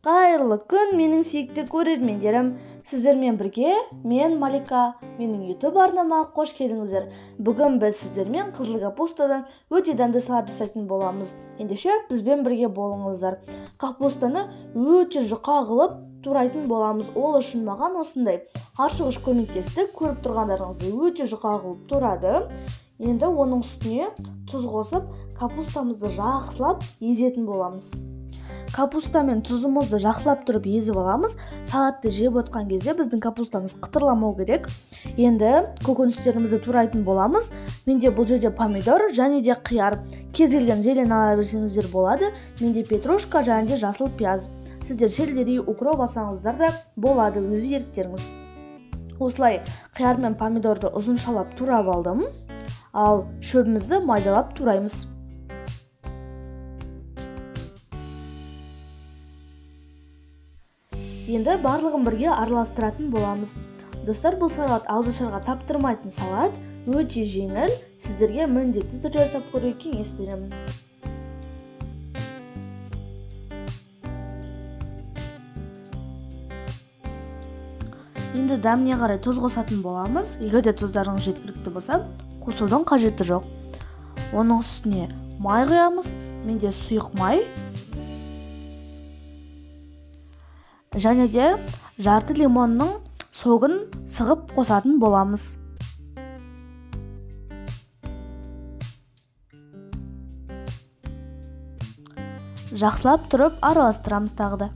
Қайырлы күн, менің сүйікті көрермендерім. Сіздермен бірге мен Малика. Менің YouTube арнама қош келдіңіздер. Бүгін біз сіздермен қызыл капустадан өте дәмді салат жасайтын боламыз. Ендеше бізбен бірге болыңыздар. Капустаны өте жұқа қылып турайтын боламыз. Ол үшін маған осындай аршығыш көмектесті. Көріп тұрғандарыңызды өте жұқа қылып турады. Енді оның үстіне тұз қосып, капустамызды жақсылап езетін боламыз. Капуста мен тұзымызды жақсылап тұрып езіп аламыз. Салатты жеп отқан кезде біздің капустамыз қытырламау керек. Енді көкөністерімізді турайтын боламыз. Менде бұл жерде помидор және де қияр. Кез келген зелень ала берсеңіздер болады. Менде петрушка және де жасыл пияз. Сіздер сельдерей, укроп алсаңыздар да болады, өз еріктеріңіз. Осылай қияр мен помидорды ұзыншалап турап алдым. Ал шөбімізді майдалап тураймыз. Енді барлығын бірге араластыратын боламыз. Достар, бұл салат ауызашарға таптырмайтын салат, өте жеңіл. Сіздерге міндетті түрде жасап көруге кеңес беремін. Енді дәміне қарай тұз қосатын боламыз. Егер де тұздарыңыз жеткілікті болса, қосудың қажеті жоқ. Оның үстіне май құямыз. Менде сұйық май. Және де жарты лимонның согын сығып қосатын боламыз. Жақсылап тұрып араластырамыз тағыда.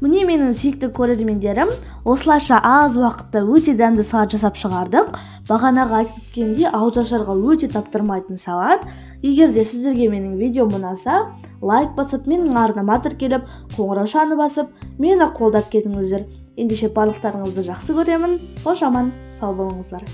Міне менің сүйікті көрермендерім, осылайша аз уақытта өте дәмді салат жасап шығардық. Бағанаға кеткенде ауызашарға өте таптырмайтын салат. Егер де сіздерге менің видеом ұнаса, лайк басып, менің арнама тіркеліп, қоңыраушаны басып, мені қолдап кетіңіздер. Ендеше барлықтарыңызды жақсы көремін. Қош аман, сау болыңыздар.